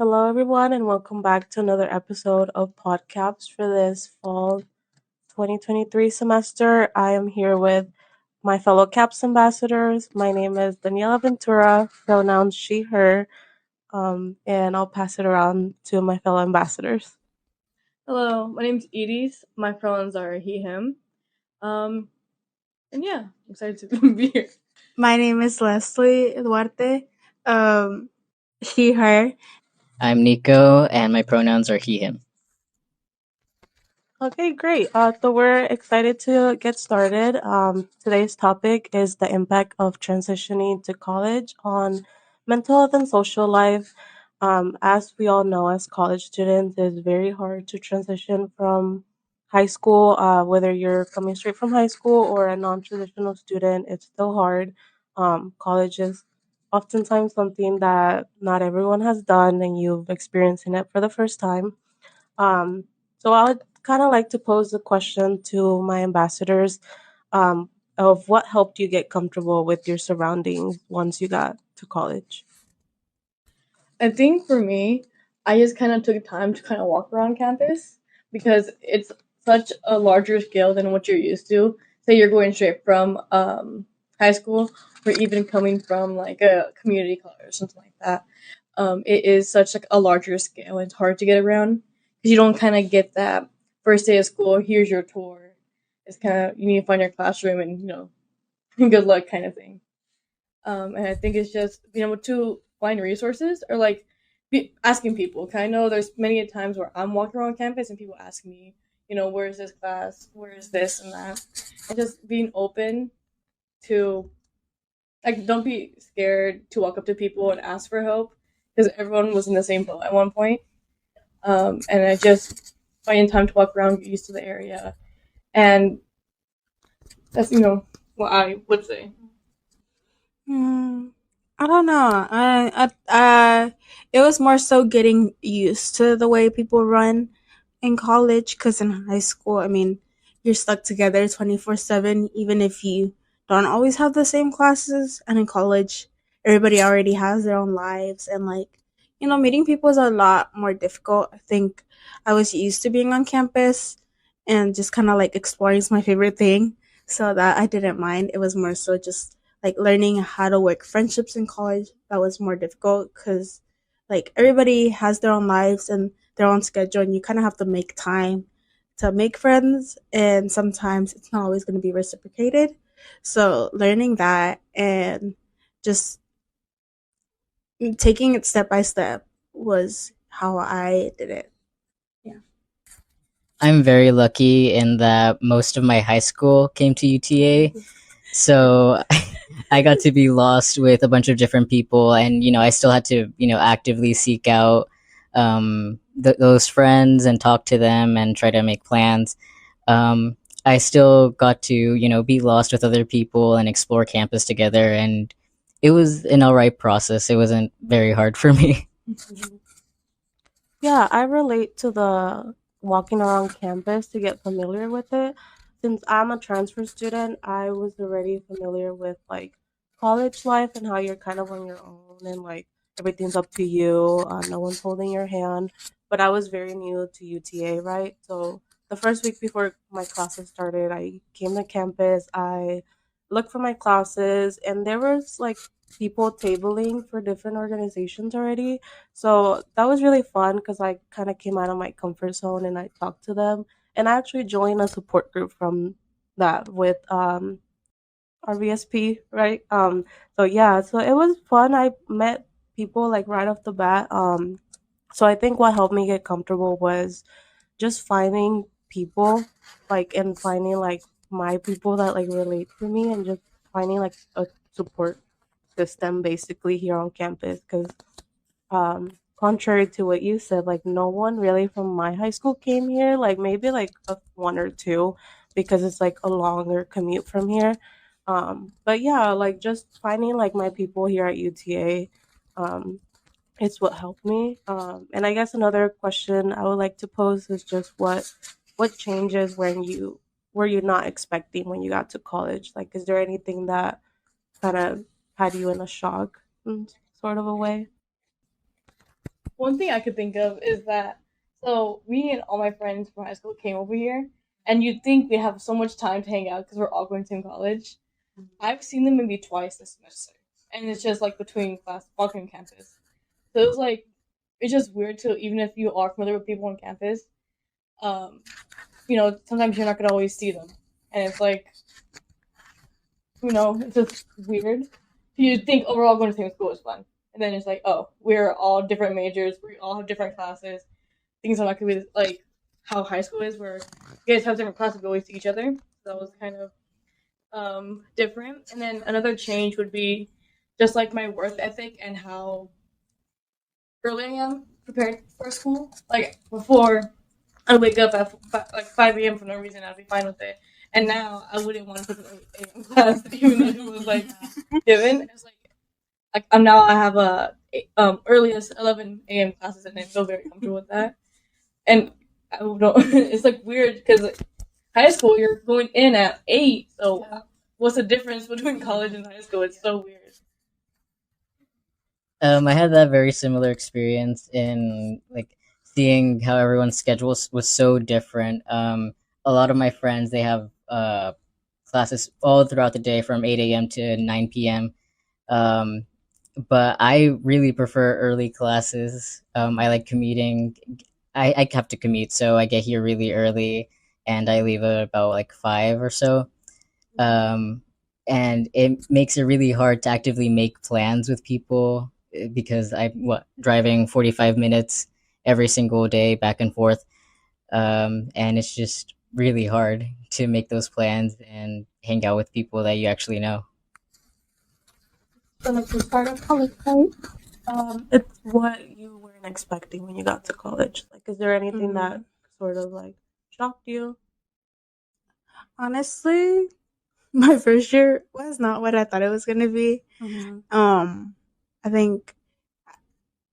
Hello, everyone, and welcome back to another episode of PodCAPS for this fall 2023 semester. I am here with my fellow CAPS ambassadors. My name is Daniela Ventura, pronouns she, her, and I'll pass it around to my fellow ambassadors. Hello, my name's Edie. My pronouns are he, him. Um, and yeah, I'm excited to be here. My name is Leslie Duarte. Um, she, her. I'm Nico, and my pronouns are he, him. Okay, great. So we're excited to get started. Today's topic is the impact of transitioning to college on mental health and social life. As we all know, as college students, it's very hard to transition from high school. Whether you're coming straight from high school or a non-traditional student, it's still hard. College is oftentimes something that not everyone has done, and you've experiencing it for the first time. Um, so I would kind of like to pose the question to my ambassadors of what helped you get comfortable with your surroundings once you got to college. I think for me, I just kind of took time to kind of walk around campus because it's such a larger scale than what you're used to. Say you're going straight from high school or even coming from like a community college or something like that. It is such like a larger scale. It's hard to get around because you don't kind of get that first day of school. Here's your tour. It's kind of you need to find your classroom and good luck kind of thing. And I think it's just being able to find resources or like asking people. Cause I know there's many times where I'm walking around campus and people ask me, where's this class, where's this and that, and just being open to like don't be scared to walk up to people and ask for help because everyone was in the same boat at one point. And I just finding time to walk around, get used to the area, and that's what I would say. Hmm, I don't know. It was more so getting used to the way people run in college. Because in high school, I mean, you're stuck together 24/7, even if you don't always have the same classes. And in college, everybody already has their own lives. And, like, meeting people is a lot more difficult. I think I was used to being on campus and just kind of like exploring is my favorite thing. So that I didn't mind. It was more so just like learning how to work friendships in college that was more difficult because like everybody has their own lives and their own schedule and you kind of have to make time to make friends and sometimes it's not always going to be reciprocated, so learning that and just taking it step by step was how I did it. Yeah. I'm very lucky in that most of my high school came to UTA, so I got to be lost with a bunch of different people, and I still had to actively seek out those friends and talk to them and try to make plans. Um, I still got to be lost with other people and explore campus together, and it was an alright process. It wasn't very hard for me. Yeah, I relate to the walking around campus to get familiar with it. Since I'm a transfer student, I was already familiar with like college life and how you're kind of on your own and like everything's up to you. No one's holding your hand. But I was very new to UTA, right? So the first week before my classes started, I came to campus. I looked for my classes, and there was like people tabling for different organizations already, so that was really fun because I kind of came out of my comfort zone and I talked to them. And I actually joined a support group from that with RVSP, right? So yeah, so it was fun. I met people like right off the bat. So I think what helped me get comfortable was just finding people, like, and finding like my people that like relate to me, and just finding like a support system basically here on campus. Because contrary to what you said, like no one really from my high school came here, like maybe like one or two, because it's like a longer commute from here. But yeah, like just finding like my people here at UTA, um it's what helped me. And I guess another question I would like to pose is just what changes when you were you not expecting when you got to college? Like, is there anything that kind of had you in a shock, sort of a way? one thing I could think of is that so me and all my friends from high school came over here, and you'd think we have so much time to hang out because we're all going to the same college. I've seen them maybe twice this semester, and it's just like between class, walking campus. So it was like it's just weird to even if you are familiar with people on campus, um, sometimes you're not gonna always see them, and it's like it's just weird. You think overall going to the same school is fun, and then it's like, oh, we're all different majors, we all have different classes. Things are not gonna be like how high school is, where you guys have different classes but always see each other. So that was kind of different. And then another change would be just like my work ethic and how early I am prepared for school. Like before, I wake up at like 5 a.m. for no reason. I'd be fine with it. And now I wouldn't want to put an 8 a.m. class, even though it was like given. It's like I'm now I have a earliest 11 a.m. classes, and I feel very comfortable with that. And I don't. It's like weird because like, high school you're going in at 8. So what's the difference between college and high school? It's so weird. I had that very similar experience in like seeing how everyone's schedules was so different. A lot of my friends they have classes all throughout the day from 8 a.m. to 9 p.m. Um, but I really prefer early classes. I like commuting. I have to commute, so I get here really early, and I leave at about like 5 or so. Um, and it makes it really hard to actively make plans with people because I'm driving 45 minutes every single day back and forth, and it's just really hard to make those plans and hang out with people that you actually know. So like the start of college, right? It's what you weren't expecting when you got to college. Like, is there anything that sort of like shocked you? Honestly, my first year was not what I thought it was gonna be. I think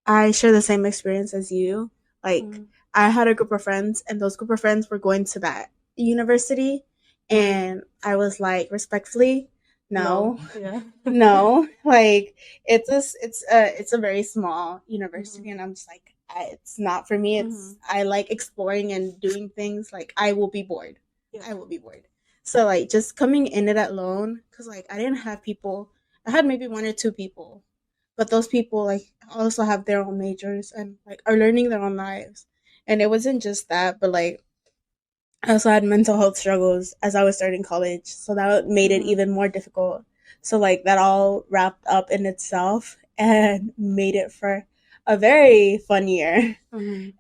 I share the same experience as you. Like, I had a group of friends, and those group of friends were going to that university, and I was like, respectfully, no, Yeah. no. Like, it's a very small university, and I'm just like, it's not for me. It's I like exploring and doing things. Like, I will be bored. Yeah. I will be bored. So like, just coming in it alone, because like I didn't have people. I had maybe one or two people, but those people like also have their own majors and like are learning their own lives. And it wasn't just that, but like I also had mental health struggles as I was starting college, so that made it even more difficult. So like that all wrapped up in itself and made it for a very fun year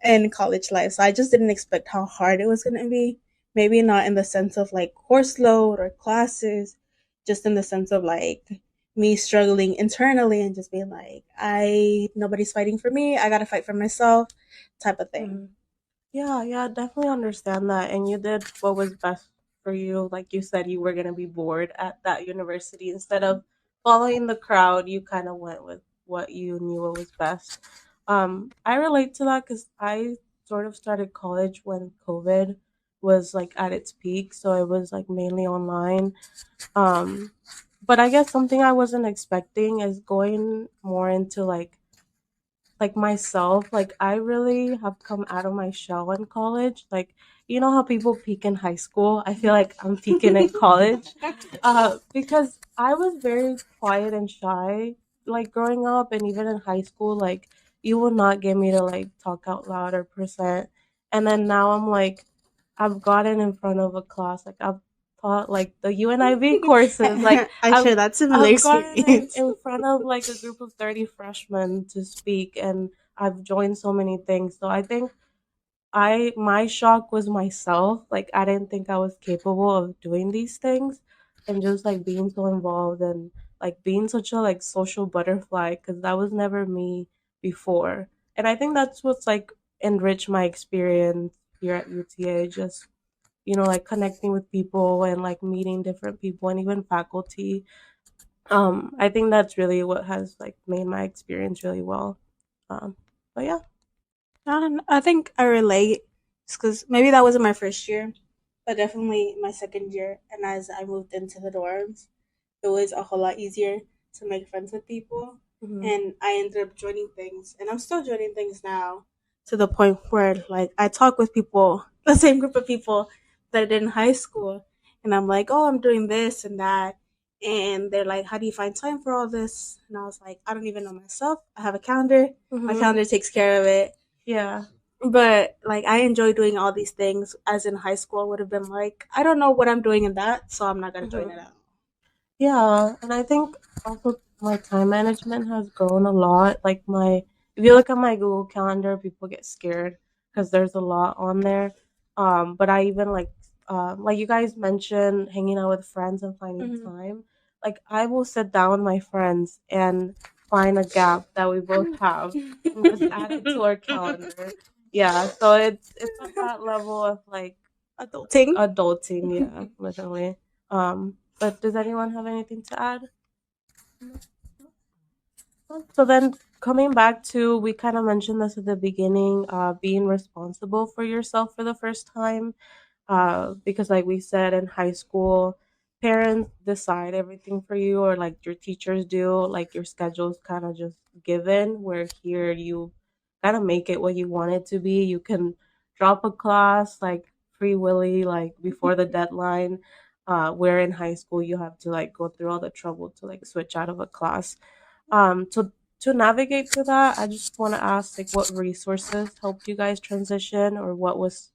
in college life. So I just didn't expect how hard it was going to be. Maybe not in the sense of like course load or classes, just in the sense of like me struggling internally and just being like, I nobody's fighting for me. I gotta fight for myself, type of thing. Yeah, yeah, definitely understand that. And you did what was best for you. Like you said, you were going to be bored at that university. Instead of following the crowd, you kind of went with what you knew was best. I relate to that because I sort of started college when COVID was like at its peak. So it was like mainly online. Um, but I guess something I wasn't expecting is going more into like myself, like I really have come out of my shell in college. Like you know how people peak in high school? I feel like I'm peaking in college. Because I was very quiet and shy like growing up and even in high school, like you would not get me to like talk out loud or present. And then now I'm like I've gotten in front of a class, like I've taught like the UNIV courses, like I I've share that similar I've gotten experience. in front of like a group of 30 freshmen to speak, and I've joined so many things. So I think my shock was myself. Like I didn't think I was capable of doing these things and just like being so involved and like being such a like social butterfly because that was never me before. And I think that's what's like enriched my experience here at UTA. Just like connecting with people and like meeting different people and even faculty. I think that's really what has like made my experience really well. Um, but yeah. I think I relate because maybe that wasn't my first year, but definitely my second year. And as I moved into the dorms, it was a whole lot easier to make friends with people. Mhm. and I ended up joining things, and I'm still joining things now, to the point where like I talk with people, the same group of people that I did in high school, and I'm like, oh, I'm doing this and that, and they're like, how do you find time for all this? And I was like, I don't even know myself. I have a calendar. My Mhm. calendar takes care of it. Yeah. But like I enjoy doing all these things. As in high school, I would have been like, I don't know what I'm doing in that, so I'm not gonna join it Mhm. out. Yeah, and I think also my time management has grown a lot. Like my, if you look at my Google Calendar, people get scared because there's a lot on there. But I even like you guys mentioned, hanging out with friends and finding Mhm. time. Like I will sit down with my friends and find a gap that we both have and just add it to our calendar. Yeah, so it's at that level of like Adulting. adulting. Yeah, literally. But does anyone have anything to add? So then coming back to, we kind of mentioned this at the beginning, being responsible for yourself for the first time. Because like we said in high school, parents decide everything for you, or like your teachers do, like your schedule's kind of just given, where here you kind of make it what you want it to be. You can drop a class like free willy, like before the deadline. Where in high school you have to like go through all the trouble to like switch out of a class. To navigate through that, I just want to ask like what resources helped you guys transition, or what was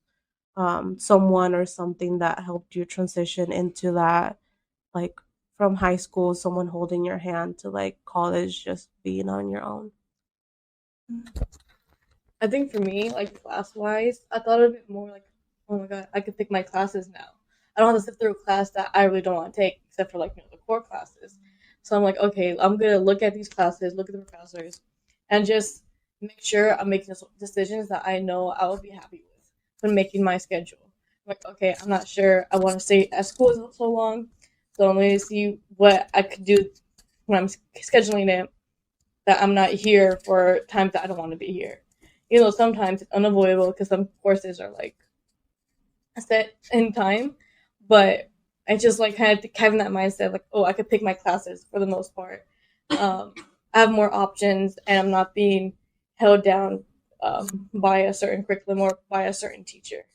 someone or something that helped you transition into that, like from high school, someone holding your hand, to like college, just being on your own. I think for me, like class wise, I thought of it more like, oh my god, I could pick my classes now. I don't have to sit through a class that I really don't want to take, except for like the core classes. So I'm like, okay, I'm gonna look at these classes, look at the professors, and just make sure I'm making decisions that I know I will be happy with when making my schedule. I'm like, okay, I'm not sure I want to stay at school so long, so I'm gonna see what I could do when I'm scheduling it, that I'm not here for times that I don't want to be here. You know, sometimes it's unavoidable because some courses are like set in time, but I just like kind of having that mindset like, oh, I could pick my classes for the most part. I have more options, and I'm not being held down by a certain curriculum or by a certain teacher.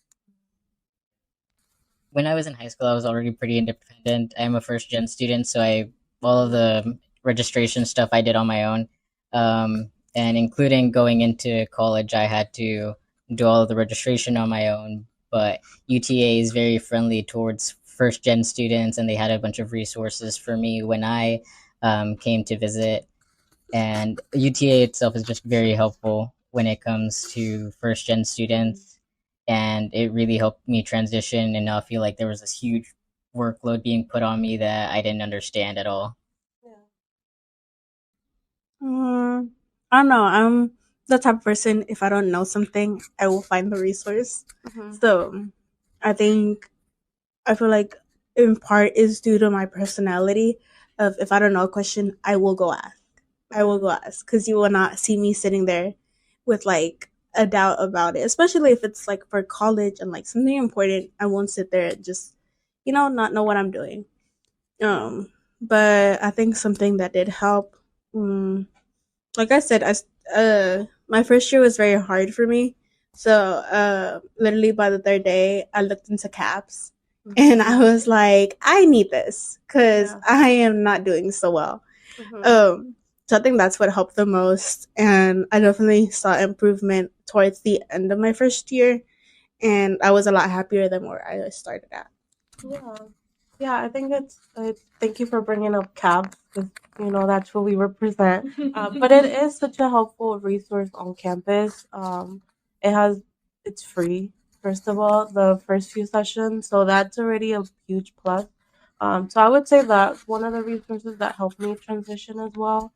When I was in high school, I was already pretty independent. I'm a first gen student, so I all of the registration stuff I did on my own, and including going into college, I had to do all of the registration on my own. But UTA is very friendly towards first gen students, and they had a bunch of resources for me when I came to visit. And UTA itself is just very helpful when it comes to first gen students, and it really helped me transition and not feel like there was this huge workload being put on me that I didn't understand at all. Yeah. Mm, I don't know. I'm the type of person, if I don't know something, I will find the resource. Mhm. So I think I feel like in part is due to my personality of if I don't know a question, I will go ask. I will Mhm. go ask because you will not see me sitting there with like a doubt about it, especially if it's like for college and like something important. I won't sit there and just, not know what I'm doing. Yeah. But I think something that did help, um, like I said, my first year was very hard for me. So literally by the third day, I looked into CAPS, and Mhm. I was like, I need this because Yeah. I am not doing so well. Mhm. Um, so I think that's what helped the most, and I definitely saw improvement towards the end of my first year, and I was a lot happier than where I started at. Yeah. Yeah, I think thank you for bringing up CABS, because that's what we represent. But it is such a helpful resource on campus. It has it's free, first of all, the first few sessions, so that's already a huge plus. So I would say that's one of the resources that helped me transition as well,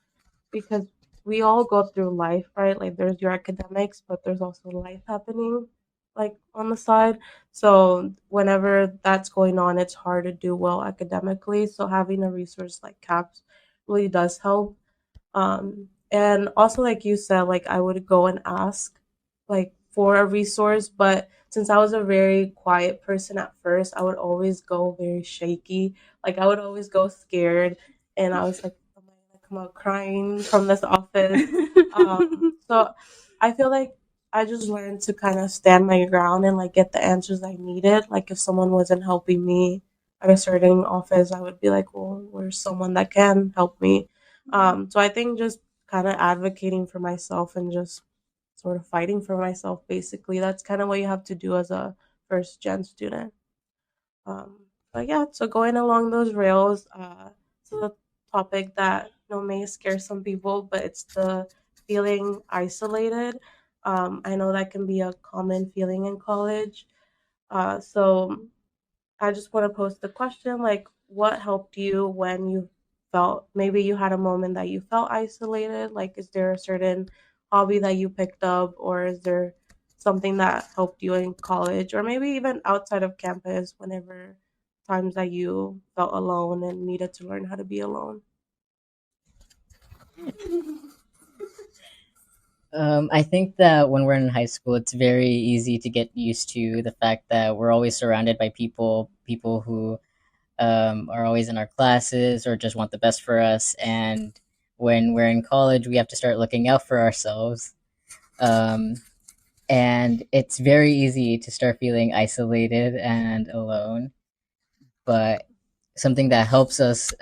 because we all go through life, right? Like there's your academics, but there's also life happening like on the side. So whenever that's going on, it's hard to do well academically. So having a resource like CAPS really does help. And also like you said, like I would go and ask like for a resource, but since I was a very quiet person at first, I would always go very shaky. Like I would always go scared, and I was like, am I gonna come out crying from this office. So I feel like I just learned to kind of stand my ground and like get the answers I needed. Like if someone wasn't helping me at a certain office, I would be like, well, where's someone that can help me? So I think just kind of advocating for myself and just sort of fighting for myself, basically. That's kind of what you have to do as a first gen student. Um, but yeah, so going along those rails, it's a topic that may scare some people, but it's the feeling isolated. I know that can be a common feeling in college. So I just want to pose the question like, what helped you when you felt maybe you had a moment that you felt isolated? Like, is there a certain hobby that you picked up, or is there something that helped you in college, or maybe even outside of campus, whenever times that you felt alone and needed to learn how to be alone? I think that when we're in high school, it's very easy to get used to the fact that we're always surrounded by people who are always in our classes or just want the best for us. And when we're in college, we have to start looking out for ourselves. Um, and it's very easy to start feeling isolated and alone. But something that helps us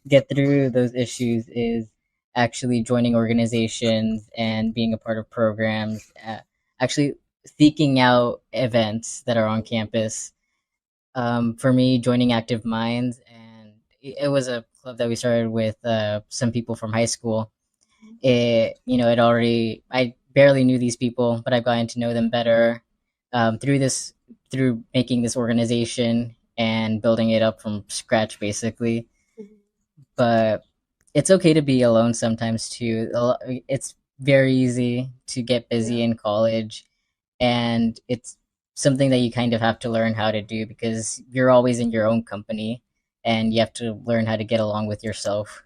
get through those issues is actually joining organizations and being a part of programs, actually seeking out events that are on campus. For me, joining Active Minds, and it was a club that we started with some people from high school. It already, I barely knew these people, but I've gotten to know them better through making this organization and building it up from scratch, basically. But it's okay to be alone sometimes too. It's very easy to get busy Yeah. in college, and it's something that you kind of have to learn how to do because you're always in your own company and you have to learn how to get along with yourself.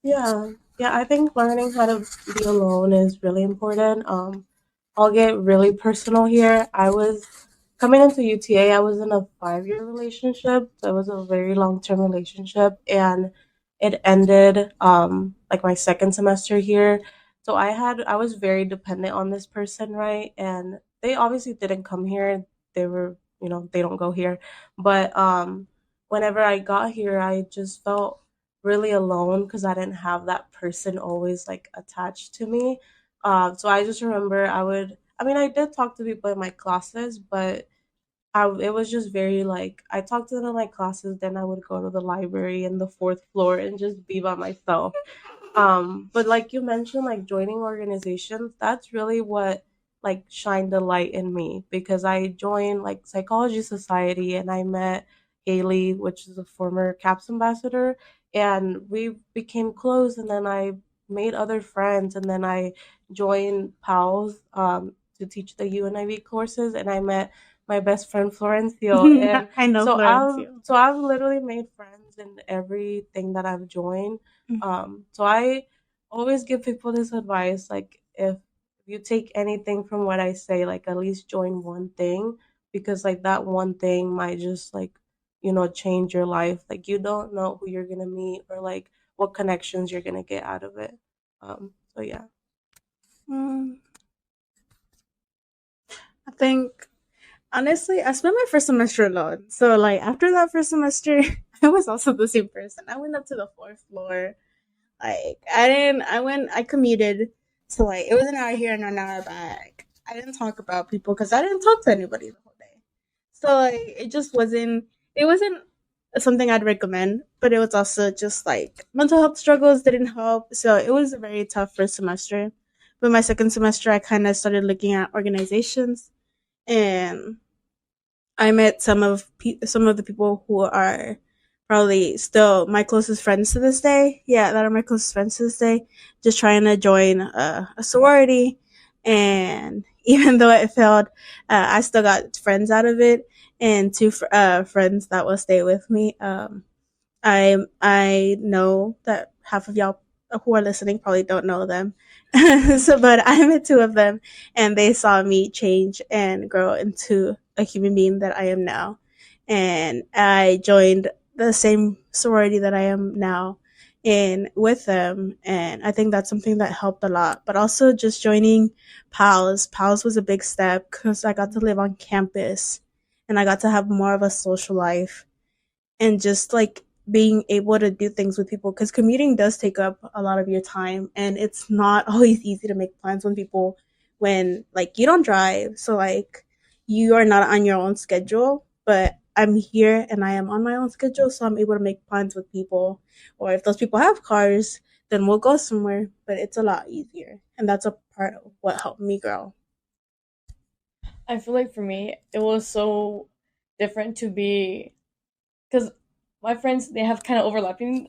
Yeah, yeah, I think learning how to be alone is really important. I'll get really personal here. I was coming into UTA, I was in a 5 year relationship. So it was a very long term relationship, and it ended like my second semester here. So I was very dependent on this person, right? And they obviously didn't come here. They were, they don't go here. But whenever I got here, I just felt really alone because I didn't have that person always like attached to me. So I just remember I did talk to people in my classes, but it was just very like I talked to them in my classes, then I would go to the library in the fourth floor and just be by myself. But like you mentioned, like joining organizations, that's really what like shined the light in me because I joined like Psychology Society and I met Haley, which is a former CAPS ambassador, and we became close. And then I made other friends, and then I joined PALS to teach the UNIV courses, and I met my best friend Florencio. And I know Florencio. I've literally made friends in everything that I've joined. So I always give people this advice like if you take anything from what I say, like at least join one thing because like that one thing might just like, change your life. Like you don't know who you're gonna meet or like what connections you're gonna get out of it. So yeah. Mm, I think honestly, I spent my first semester alone. So like after that first semester, I was also the same person. I went up to the fourth floor. Like I commuted to like it was an hour here and an hour back. I didn't talk about people because I didn't talk to anybody the whole day. So like it wasn't something I'd recommend, but it was also just like mental health struggles didn't help. So it was a very tough first semester. But my second semester I kinda started looking at organizations and I met some of the people who are probably still my closest friends to this day. Yeah, that are my closest friends to this day. Just trying to join a sorority, and even though it failed, I still got friends out of it, and two friends that will stay with me. I know that half of y'all who are listening probably don't know them. So, but I met two of them, and they saw me change and grow into a human being that I am now. And I joined the same sorority that I am now, in with them, and I think that's something that helped a lot. But also just joining pals was a big step because I got to live on campus and I got to have more of a social life, and just like being able to do things with people, because commuting does take up a lot of your time and it's not always easy to make plans when people, when like you don't drive, so like you are not on your own schedule, but I'm here and I am on my own schedule, so I'm able to make plans with people, or if those people have cars, then we'll go somewhere, but it's a lot easier, and that's a part of what helped me grow. I feel like for me, it was so different to be because my friends they have kind of overlapping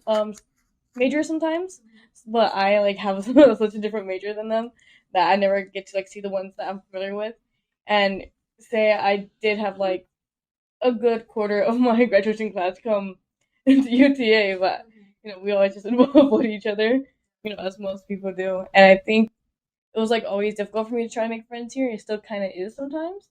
majors sometimes, but I like have such a different major than them that I never get to like see the ones that I'm familiar with. And say I did have like a good quarter of my graduation class come into UTA, but we always just avoid each other, as most people do. And I think it was like always difficult for me to try to make friends here. It still kind of is sometimes.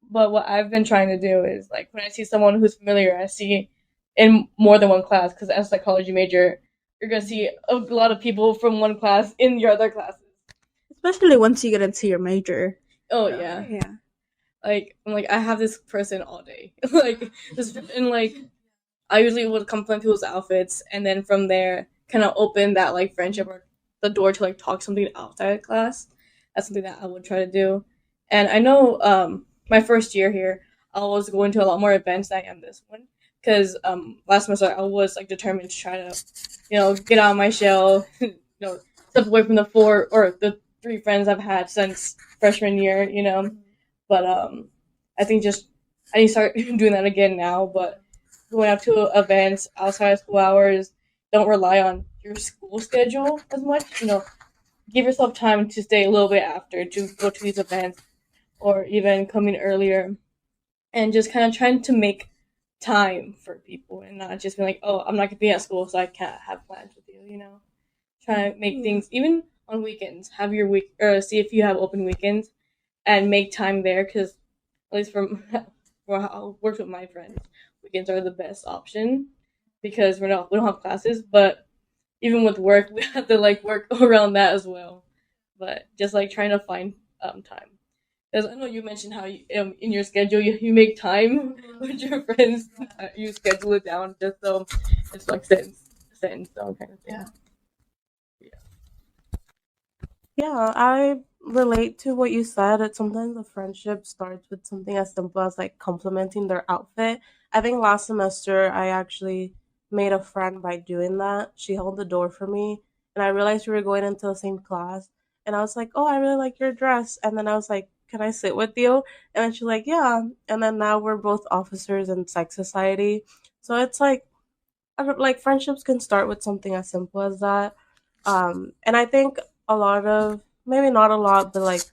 But what I've been trying to do is like when I see someone who's familiar, I see in more than one class because as a psychology major, you're gonna see a lot of people from one class in your other classes. Especially once you get into your major. Oh So, yeah, yeah. like I'm like I have this person all day, like this, and like I usually would compliment people's outfits, and then from there, kind of open that like friendship or the door to like talk something outside of class. That's something that I would try to do. And I know my first year here, I was going to a lot more events than I am this one because last semester I was like determined to try to get out of my shell, step away from the four or the three friends I've had since freshman year, But I think just I need to start doing that again now, but going out to events outside of school hours. Don't rely on your school schedule as much. Give yourself time to stay a little bit after to go to these events or even coming earlier and just kind of trying to make time for people and not just be like, oh, I'm not going to be at school, so I can't have plans with you. Try to make Yeah. things, even on weekends, have your week, or see if you have open weekends and make time there because at least from for how I worked with my friends, weekends are the best option because we don't have classes, but even with work, we have to like work around that as well. But just like trying to find time. Because I know you mentioned how in your schedule you make time with your friends. You schedule it down just so it's like set in stone kind of thing. Yeah. Yeah, I relate to what you said. That sometimes a friendship starts with something as simple as like complimenting their outfit. I think last semester I actually made a friend by doing that. She held the door for me, and I realized we were going into the same class. And I was like, "Oh, I really like your dress." And then I was like, "Can I sit with you?" And then she's like, "Yeah." And then now we're both officers in psych society. So it's like I don't like friendships can start with something as simple as that. And I think a lot of maybe not a lot, but like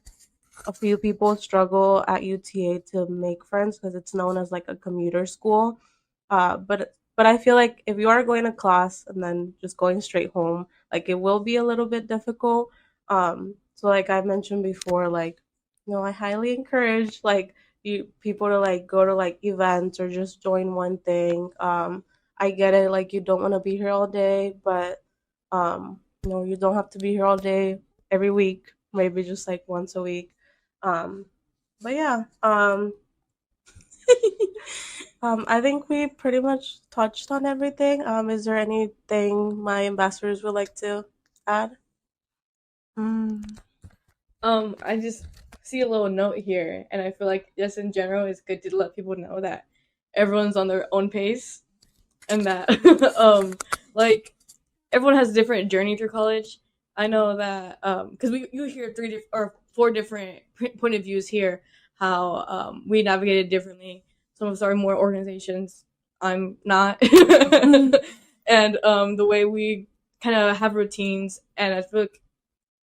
a few people struggle at UTA to make friends because it's known as like a commuter school. But I feel like if you are going to class and then just going straight home, like it will be a little bit difficult. So like I mentioned before, like I highly encourage like you people to like go to like events or just join one thing. I get it, like you don't want to be here all day, but you don't have to be here all day every week. Maybe just like once a week. Um, but yeah, I think we pretty much touched on everything. Is there anything my ambassadors would like to add? Mm. I just see a little note here, and I feel like just in general, it's good to let people know that everyone's on their own pace, and that like everyone has a different journey through college. I know that because you hear or four different point of views here, how we navigated differently. Some of us are more organizations. I'm not, and the way we kind of have routines, and I feel like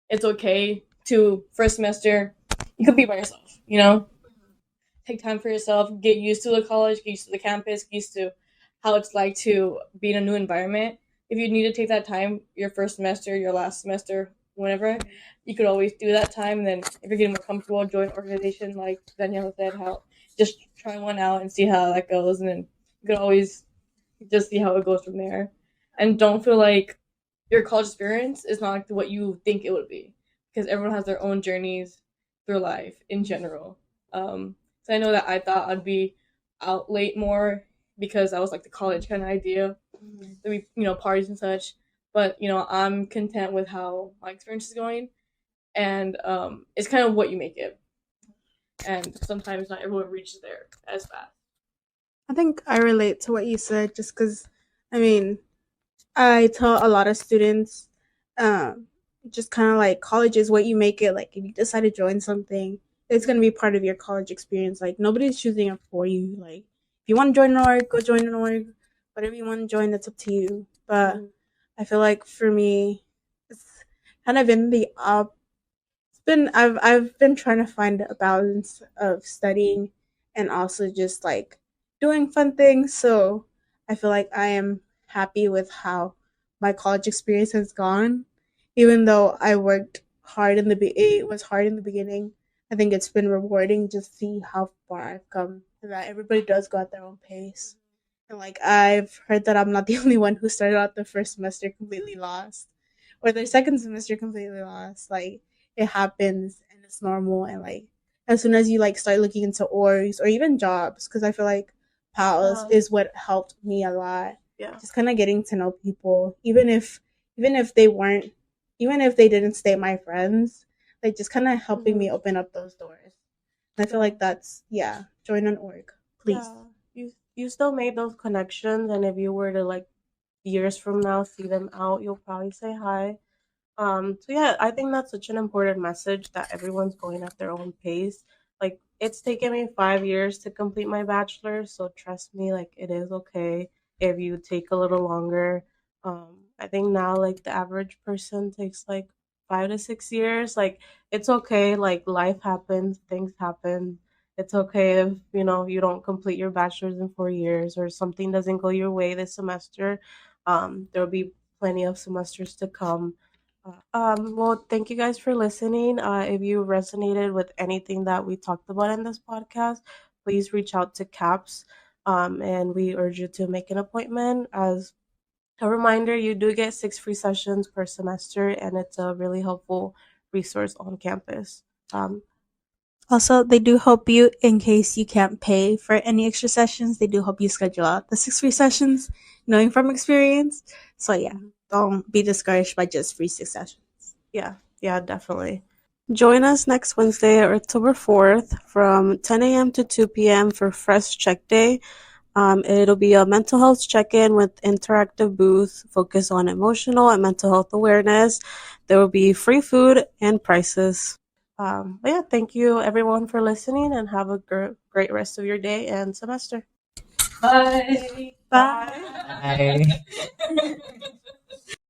it's okay to first semester you could be by yourself, take time for yourself, get used to the college, get used to the campus, get used to how it's like to be in a new environment. If you need to take that time, your first semester, your last semester, whenever, you could always do that time. And then if you're getting more comfortable, join an organization like Danielle said, how just try one out and see how that goes. And then you could always just see how it goes from there. And don't feel like your college experience is not like what you think it would be, because everyone has their own journeys through life in general. So I know that I thought I'd be out late more because I was like the college kind of idea, that we parties and such. But I'm content with how my experience is going, and it's kind of what you make it. And sometimes not everyone reaches there as fast. I think I relate to what you said just because, I mean, I tell a lot of students, um, just kind of like college is what you make it. Like, if you decide to join something, it's going to be part of your college experience. Like, nobody's choosing it for you. Like, if you want to join an org, go join an org. Whatever you want to join, that's up to you. But I feel like for me, it's kind of been the been I've been trying to find a balance of studying and also just like doing fun things. So I feel like I am happy with how my college experience has gone. Even though I worked hard it was hard in the beginning. I think it's been rewarding to see how far I've come. And that everybody does go at their own pace. And like I've heard that I'm not the only one who started out the first semester completely lost or their second semester completely lost. Like it happens and it's normal, and like as soon as you like start looking into orgs or even jobs, because I feel like pals is what helped me a lot. Yeah. Just kind of getting to know people, even if they weren't, even if they didn't stay my friends, like just kind of helping me open up those doors. And I feel like that's join an org, please. Yeah. You still made those connections, and if you were to like years from now see them out, you'll probably say hi. So yeah, I think that's such an important message that everyone's going at their own pace. Like it's taken me 5 years to complete my bachelor's, so trust me, like it is okay if you take a little longer. I think now like the average person takes like 5 to 6 years. Like it's okay, like life happens, things happen. It's okay if you don't complete your bachelor's in 4 years or something doesn't go your way this semester. There'll be plenty of semesters to come. Well, thank you guys for listening. If you resonated with anything that we talked about in this podcast, please reach out to CAPS. And we urge you to make an appointment. As a reminder, you do get 6 free sessions per semester, and it's a really helpful resource on campus. Also, they do help you in case you can't pay for any extra sessions. They do help you schedule out the 6 free sessions, knowing from experience. So yeah, don't be discouraged by just free 6 sessions. Yeah, definitely. Join us next Wednesday, October 4th, from 10 a.m. to 2 p.m. for Fresh Check Day. It'll be a mental health check-in with interactive booth focused on emotional and mental health awareness. There will be free food and prices. But yeah, thank you everyone for listening, and have a great rest of your day and semester. Bye. Bye. Bye.